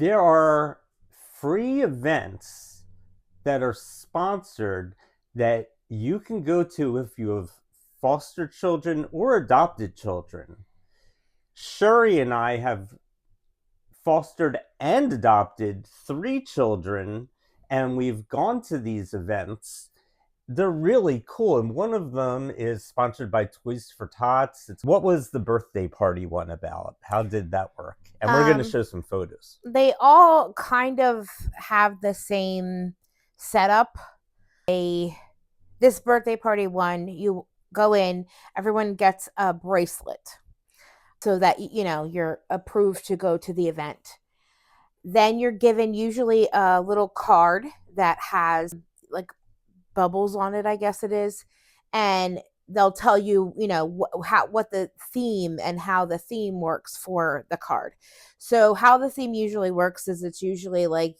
there are free events that are sponsored that you can go to if you have foster children or adopted children. Shuri and I have fostered and adopted 3 children, and we've gone to these events. They're really cool, and one of them is sponsored by Toys for Tots. What was the birthday party one about? How did that work? And we're going to Um, show some photos. they all kind of have the same setup. This birthday party one, you go in, everyone gets a bracelet so that you're approved to go to the event. Then you're given usually a little card that has like bubbles on it, I guess it is, and they'll tell you, what the theme and how the theme works for the card. So how the theme usually works is it's usually like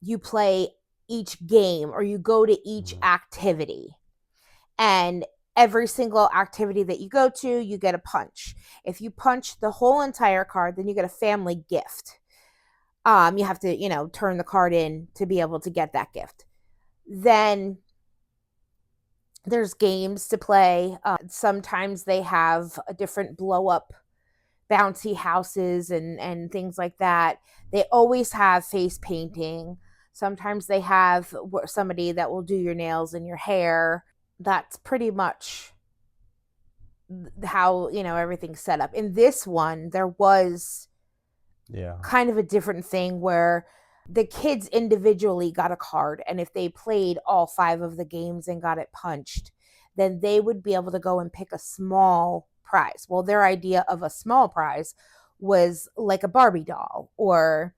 you play each game or you go to each activity, and every single activity that you go to, you get a punch. If you punch the whole entire card, then you get a family gift. You have to, turn the card in to be able to get that gift. Then there's games to play. Sometimes they have a different blow up bouncy houses and things like that. They always have face painting. Sometimes they have somebody that will do your nails and your hair. That's pretty much how everything's set up. In this one, there was kind of a different thing where the kids individually got a card, and if they played all 5 of the games and got it punched, then they would be able to go and pick a small prize. Well, their idea of a small prize was like a Barbie doll or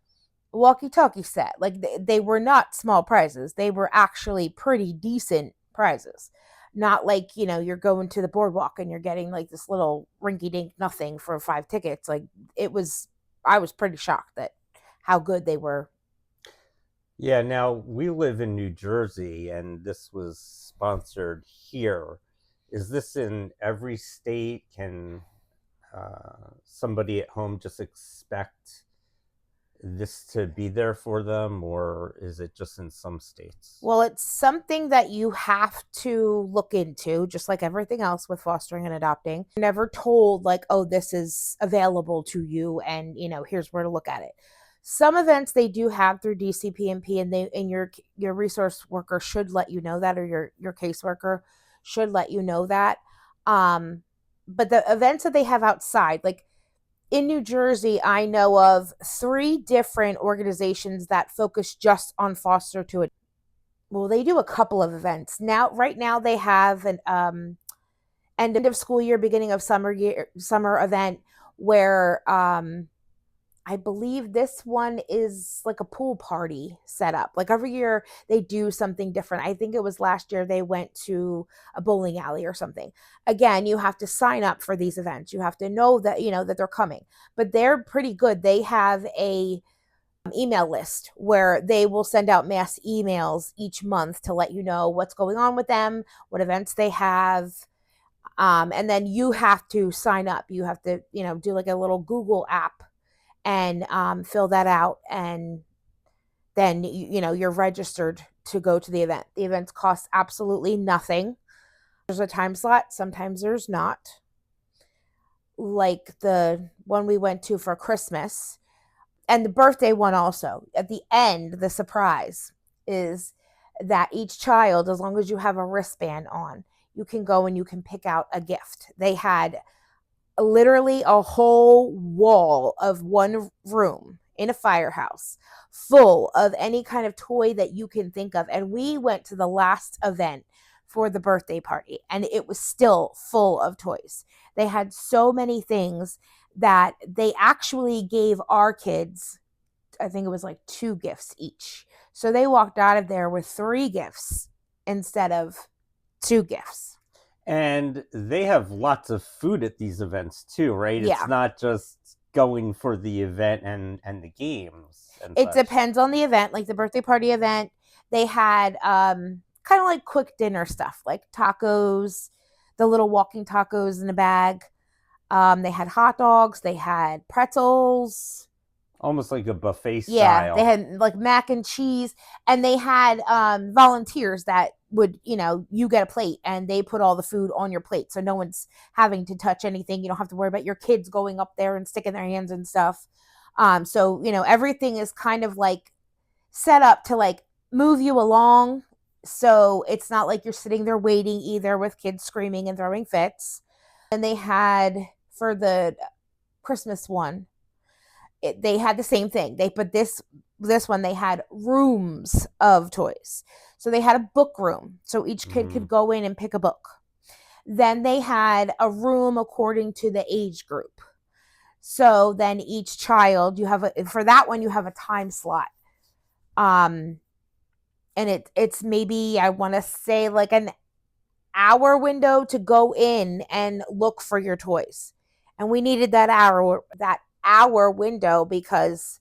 walkie-talkie set. Like they were not small prizes. They were actually pretty decent prizes. Not like, you're going to the boardwalk and you're getting like this little rinky-dink nothing for 5 tickets. Like I was pretty shocked at how good they were. Yeah, now we live in New Jersey, and this was sponsored here. Is this in every state? Can somebody at home just expect this to be there for them, or is it just in some states? Well, it's something that you have to look into, just like everything else with fostering and adopting. You're never told like, oh, this is available to you, and here's where to look at it. Some events they do have through DCP&P, and your resource worker should let you know that, or your caseworker should let you know that. But the events that they have outside, like in New Jersey, I know of 3 different organizations that focus just on foster to it. Well, they do a couple of events now. Right now, they have an end of school year, beginning of summer event where I believe this one is like a pool party set up. Like every year they do something different. I think it was last year they went to a bowling alley or something. Again, you have to sign up for these events. You have to know that, that they're coming. But they're pretty good. They have a email list where they will send out mass emails each month to let you know what's going on with them, what events they have. And then you have to sign up. You have to, do like a little Google app and fill that out, and then you're registered to go to the event. The events cost absolutely nothing. There's a time slot, sometimes there's not. Like the one we went to for Christmas and the birthday one also. At the end, the surprise is that each child, as long as you have a wristband on, you can go and you can pick out a gift. They had literally a whole wall of one room in a firehouse full of any kind of toy that you can think of. And we went to the last event for the birthday party, and it was still full of toys. They had so many things that they actually gave our kids, I think it was like 2 gifts each. So they walked out of there with 3 gifts instead of 2 gifts. And they have lots of food at these events too, right? Yeah. It's not just going for the event and the games. And it such. depends on the event. Like the birthday party event, they had kind of like quick dinner stuff, like tacos, the little walking tacos in a bag. They had hot dogs, they had pretzels. Almost like a buffet Yeah, they style. had like mac and cheese, and they had volunteers that would, you get a plate and they put all the food on your plate. So no one's having to touch anything. You don't have to worry about your kids going up there and sticking their hands and stuff. So, everything is kind of like set up to like move you along. So it's not like you're sitting there waiting either with kids screaming and throwing fits. And they had for the Christmas one, they had the same thing. But this one they had rooms of toys. So they had a book room, so each kid Mm. could go in and pick a book. Then they had a room according to the age group. So then each child, for that one you have a time slot. Um and it's maybe, I want to say, like an hour window to go in and look for your toys. And we needed that hour window because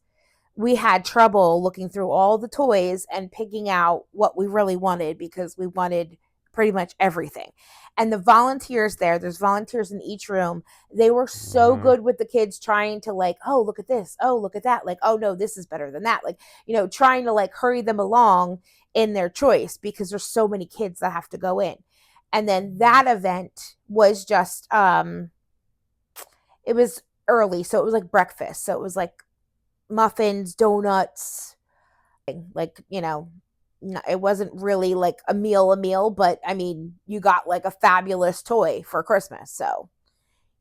we had trouble looking through all the toys and picking out what we really wanted, because we wanted pretty much everything. And the volunteers there's volunteers in each room. They were so Mm. good with the kids, trying to like, oh, look at this. Oh, look at that. Like, oh no, this is better than that. Like, trying to like hurry them along in their choice, because there's so many kids that have to go in. And then that event was just, it was early. So it was like breakfast. So it was like muffins, donuts, like, it wasn't really like a meal, but I mean, you got like a fabulous toy for Christmas. So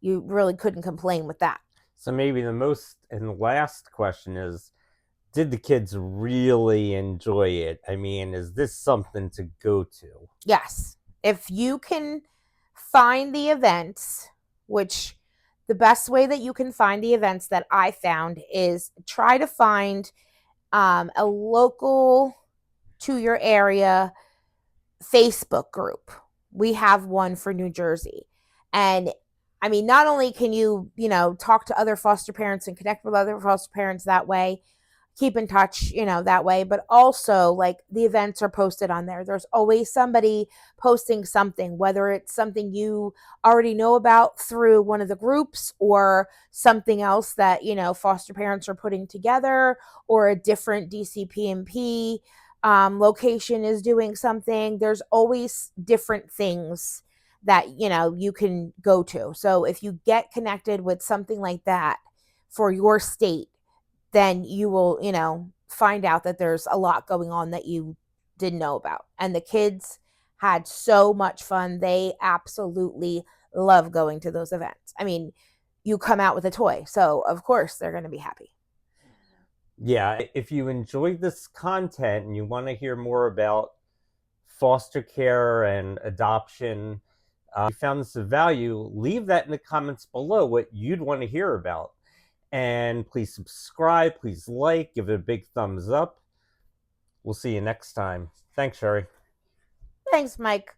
you really couldn't complain with that. So maybe the most and last question is, did the kids really enjoy it? I mean, is this something to go to? Yes. If you can find the events, which the best way that you can find the events that I found is try to find a local to your area Facebook group. We have one for New Jersey. And I mean, not only can you, talk to other foster parents and connect with other foster parents that way, keep in touch, that way, but also like the events are posted on there. There's always somebody posting something, whether it's something you already know about through one of the groups, or something else that, foster parents are putting together, or a different DCP&P location is doing something. There's always different things that, you can go to. So if you get connected with something like that for your state, then you will, find out that there's a lot going on that you didn't know about. And the kids had so much fun. They absolutely love going to those events. I mean, you come out with a toy, so of course they're going to be happy. Yeah, if you enjoyed this content and you want to hear more about foster care and adoption, you found this of value, leave that in the comments below what you'd want to hear about. And please subscribe, please like, give it a big thumbs up. We'll see you next time. Thanks, Sherry. Thanks, Mike.